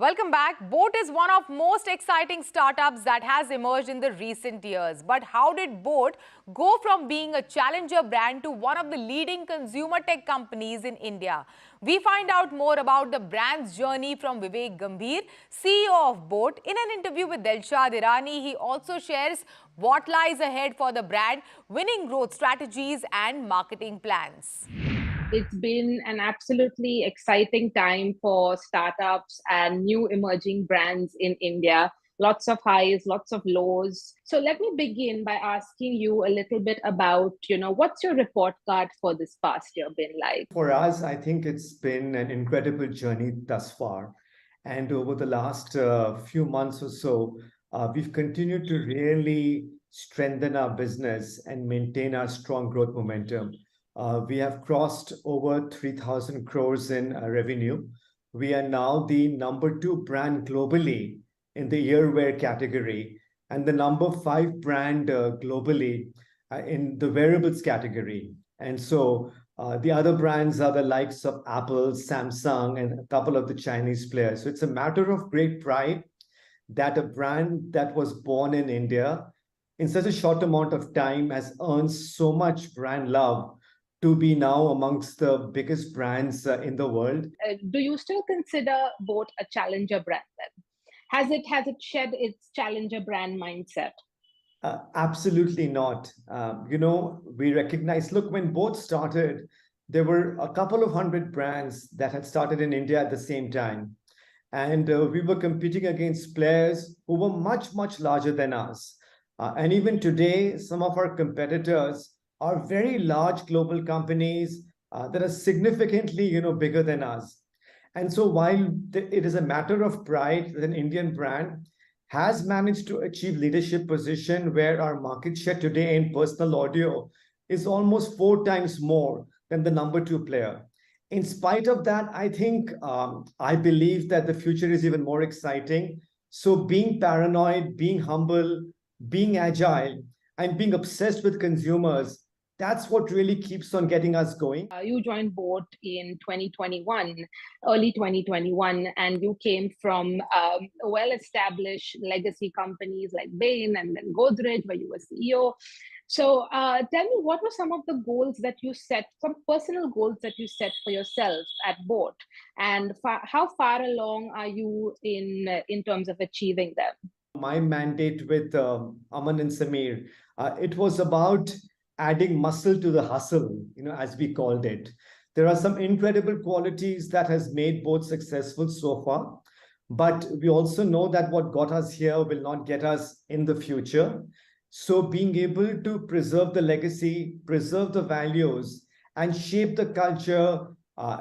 Welcome back. boAt is one of most exciting startups that has emerged in the recent years. But how did boAt go from being a challenger brand to one of the leading consumer tech companies in India? We find out more about the brand's journey from Vivek Gambhir, CEO of boAt. In an interview with Dilshad Irani, he also shares what lies ahead for the brand, winning growth strategies and marketing plans. It's been an absolutely exciting time for startups and new emerging brands in India. Lots of highs, lots of lows. So let me begin by asking you a little bit about, what's your report card for this past year been like? For us, I think it's been an incredible journey thus far. And over the last few months or so, we've continued to really strengthen our business and maintain our strong growth momentum. We have crossed over 3,000 crores in revenue. We are now the #2 brand globally in the earwear category and the #5 brand globally in the wearables category. And so the other brands are the likes of Apple, Samsung, and a couple of the Chinese players. So it's a matter of great pride that a brand that was born in India in such a short amount of time has earned so much brand love to be now amongst the biggest brands in the world. Do you still consider boAt a challenger brand then? Has it shed its challenger brand mindset? Absolutely not. We recognize, look, when boAt started, there were a couple of hundred brands that had started in India at the same time. And we were competing against players who were much, much larger than us. And even today, some of our competitors are very large global companies that are significantly, bigger than us. And so while it is a matter of pride that an Indian brand has managed to achieve leadership position where our market share today in personal audio is almost 4 times more than the #2 player. In spite of that, I think, I believe that the future is even more exciting. So being paranoid, being humble, being agile, and being obsessed with consumers, that's what really keeps on getting us going. You joined boAt in 2021, early 2021, and you came from well-established legacy companies like Bain and then Godrej, where you were CEO. So tell me, what were some of the goals that you set, some personal goals that you set for yourself at boAt, and how far along are you in terms of achieving them? My mandate with Aman and Samir, it was about adding muscle to the hustle, as we called it. There are some incredible qualities that has made boAt successful so far, but we also know that what got us here will not get us in the future. So being able to preserve the legacy, preserve the values, and shape the culture,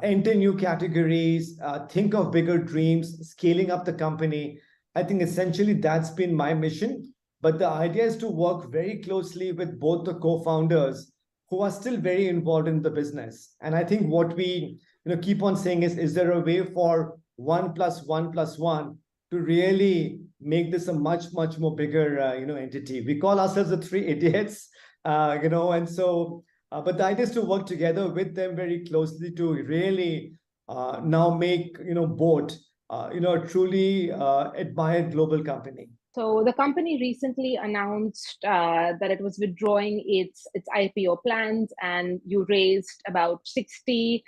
enter new categories, think of bigger dreams, scaling up the company, I think essentially that's been my mission. But the idea is to work very closely with both the co-founders who are still very involved in the business. And I think what we keep on saying is there a way for 1 + 1 + 1 to really make this a much, much more bigger entity? We call ourselves the 3 idiots, and so, but the idea is to work together with them very closely to really now make boAt a truly admired global company. So the company recently announced that it was withdrawing its IPO plans, and you raised about $60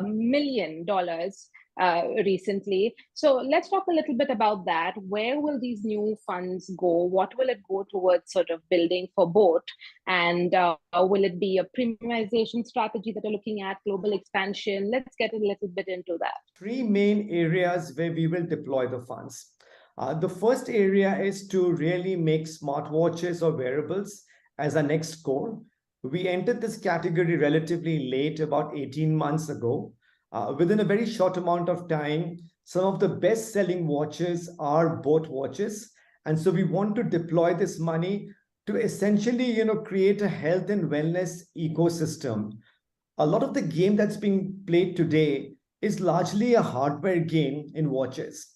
million recently. So let's talk a little bit about that. Where will these new funds go? What will it go towards sort of building for boAt? And will it be a premiumization strategy that you're looking at, global expansion? Let's get a little bit into that. 3 main areas where we will deploy the funds. The first area is to really make smartwatches or wearables as our next core. We entered this category relatively late, about 18 months ago. Within a very short amount of time, some of the best-selling watches are boAt watches. And so we want to deploy this money to essentially create a health and wellness ecosystem. A lot of the game that's being played today is largely a hardware game in watches.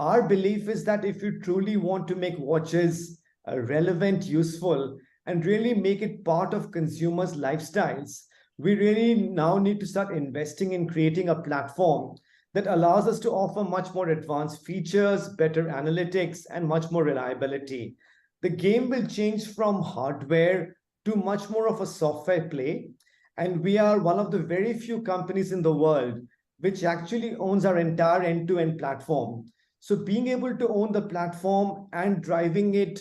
Our belief is that if you truly want to make watches relevant, useful, and really make it part of consumers' lifestyles, we really now need to start investing in creating a platform that allows us to offer much more advanced features, better analytics, and much more reliability. The game will change from hardware to much more of a software play. And we are one of the very few companies in the world which actually owns our entire end-to-end platform. So being able to own the platform and driving it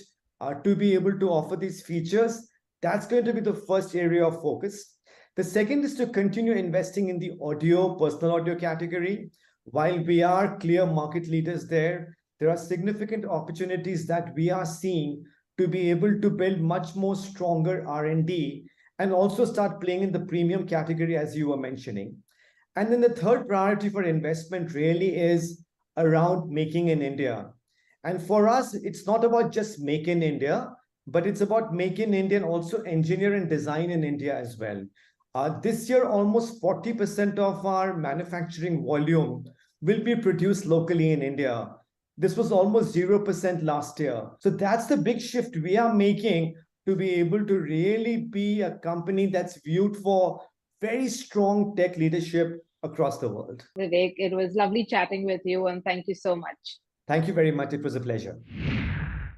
to be able to offer these features, that's going to be the first area of focus. The second is to continue investing in the audio, personal audio category. While we are clear market leaders there, there are significant opportunities that we are seeing to be able to build much more stronger R&D and also start playing in the premium category, as you were mentioning. And then the third priority for investment really is around making in India. And for us, it's not about just make in India, but it's about make in India and also engineer and design in India as well. This year, almost 40% of our manufacturing volume will be produced locally in India. This was almost 0% last year. So that's the big shift we are making to be able to really be a company that's viewed for very strong tech leadership across the world. Vivek, it was lovely chatting with you, and thank you so much. Thank you very much. It was a pleasure.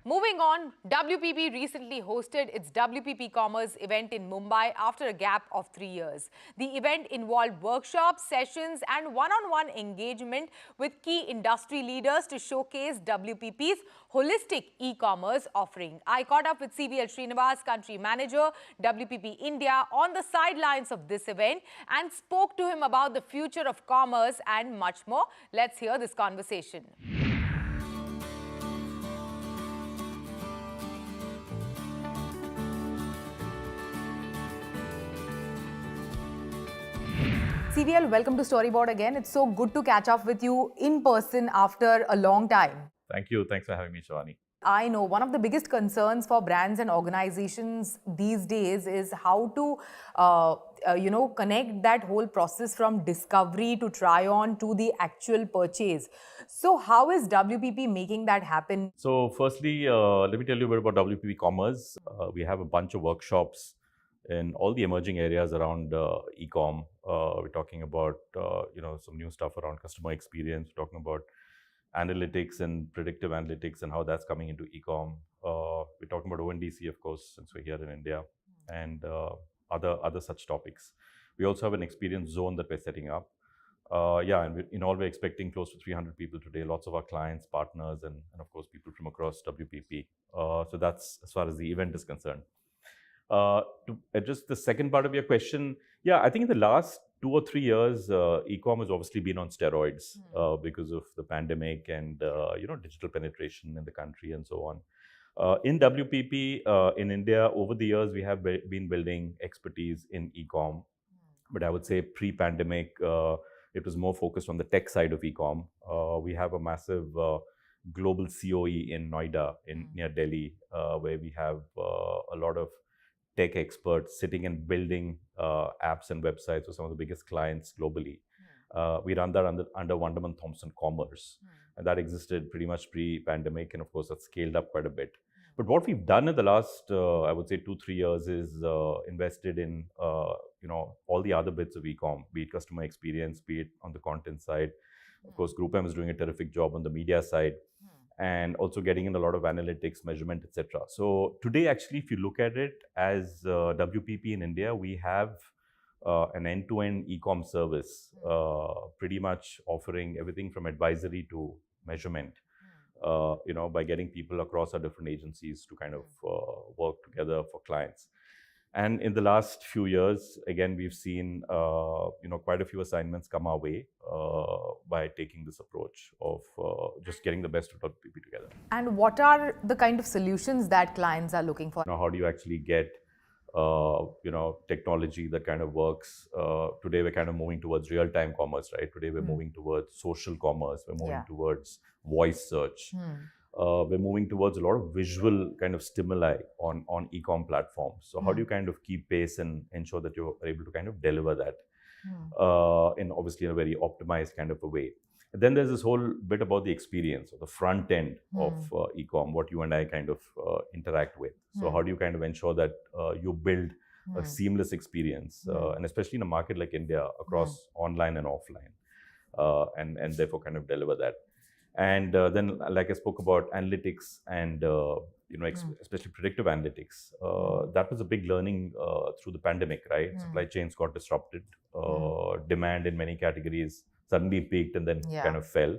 Moving on, WPP recently hosted its WPP Commerce event in Mumbai after a gap of 3 years. The event involved workshops, sessions, and one-on-one engagement with key industry leaders to showcase WPP's holistic e-commerce offering. I caught up with CVL Srinivas, country manager, WPP India, on the sidelines of this event and spoke to him about the future of commerce and much more. Let's hear this conversation. CVL, welcome to Storyboard again. It's so good to catch up with you in person after a long time. Thank you. Thanks for having me, Shivani. I know one of the biggest concerns for brands and organizations these days is how to, connect that whole process from discovery to try on to the actual purchase. So how is WPP making that happen? So firstly, let me tell you a bit about WPP Commerce. We have a bunch of workshops in all the emerging areas around e-com. We're talking about some new stuff around customer experience. We're talking about analytics and predictive analytics and how that's coming into e-com. We're talking about ONDC, of course, since we're here in India, and other such topics. We also have an experience zone that we're setting up. And in all, we're expecting close to 300 people today, lots of our clients, partners, and of course, people from across WPP. So that's as far as the event is concerned. To address the second part of your question, I think in the last 2 or 3 years, e-com has obviously been on steroids because of the pandemic and digital penetration in the country and so on. In WPP in India, over the years, we have been building expertise in e-com, but I would say pre-pandemic, it was more focused on the tech side of e-com. We have a massive global COE in Noida, near Delhi, where we have a lot of tech experts sitting and building apps and websites for some of the biggest clients globally. We run that under Wunderman Thompson Commerce, and that existed pretty much pre-pandemic, and of course that scaled up quite a bit. But what we've done in the last, I would say 2-3 years is invested in all the other bits of e-com, be it customer experience, be it on the content side. Of course, Group M is doing a terrific job on the media side, and also getting in a lot of analytics, measurement, etc. So today, actually, if you look at it as WPP in India, we have an end-to-end e-com service, pretty much offering everything from advisory to measurement, by getting people across our different agencies to kind of work together for clients. And in the last few years, again, we've seen quite a few assignments come our way by taking this approach of just getting the best of WPP together. And what are the kind of solutions that clients are looking for? How do you actually get technology that kind of works? Today, we're kind of moving towards real-time commerce, right? Today, we're moving towards social commerce. We're moving towards voice search. We're moving towards a lot of visual kind of stimuli on e-com platforms. So how do you kind of keep pace and ensure that you're able to kind of deliver that in obviously a very optimized kind of a way? And then there's this whole bit about the experience, or the front end of e-com, what you and I kind of interact with. So how do you kind of ensure that you build a seamless experience, and especially in a market like India, across online and offline. and therefore kind of deliver that. And then, like I spoke about analytics and especially predictive analytics, that was a big learning through the pandemic, right? Supply chains got disrupted, demand in many categories suddenly peaked and then kind of fell.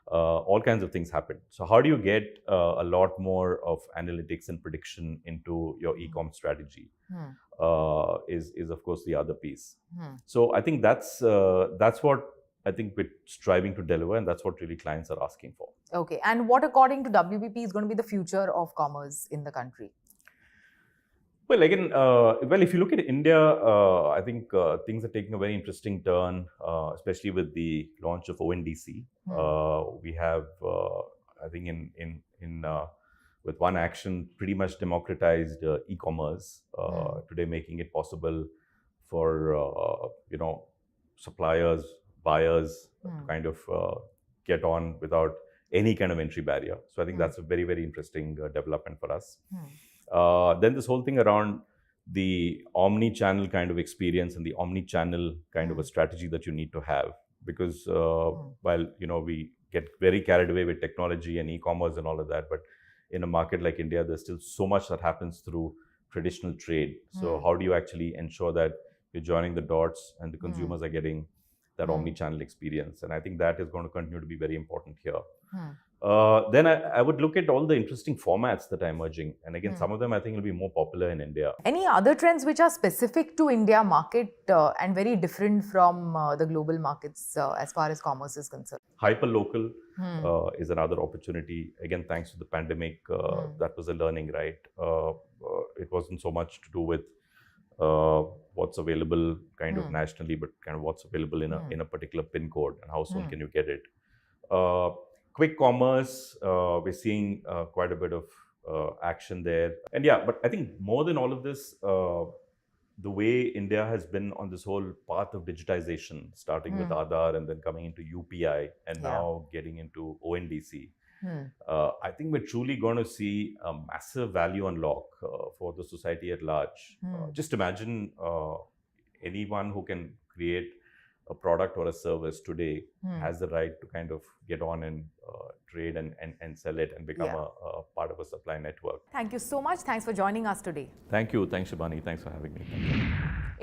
All kinds of things happened. So how do you get a lot more of analytics and prediction into your e-com strategy? Is of course the other piece. So I think that's what I think we're striving to deliver, and that's what really clients are asking for. Okay, and what according to WPP is going to be the future of commerce in the country? Well, again, if you look at India, I think things are taking a very interesting turn, especially with the launch of ONDC. We have, I think, with one action, pretty much democratized e-commerce today, making it possible for suppliers, buyers to kind of get on without any kind of entry barrier. So I think that's a very, very interesting development for us. Then this whole thing around the omni-channel kind of experience and the omni-channel kind of a strategy that you need to have, because while we get very carried away with technology and e-commerce and all of that, but in a market like India, there's still so much that happens through traditional trade. So how do you actually ensure that you're joining the dots and the consumers are getting that omni-channel experience? And I think that is going to continue to be very important here. Then I would look at all the interesting formats that are emerging. And again, some of them I think will be more popular in India. Any other trends which are specific to India market and very different from the global markets as far as commerce is concerned? Hyper-local is another opportunity. Again, thanks to the pandemic, that was a learning, right? It wasn't so much to do with what's available kind of nationally, but kind of what's available in a particular pin code and how soon can you get it. Quick commerce, we're seeing quite a bit of action there. And yeah, but I think more than all of this, the way India has been on this whole path of digitization, starting with Aadhaar and then coming into UPI and now getting into ONDC, I think we're truly going to see a massive value unlock for the society at large. Just imagine anyone who can create a product or a service today has the right to kind of get on and trade and sell it and become a part of a supply network. Thank you so much. Thanks for joining us today. Thank you. Thanks, Shibani. Thanks for having me.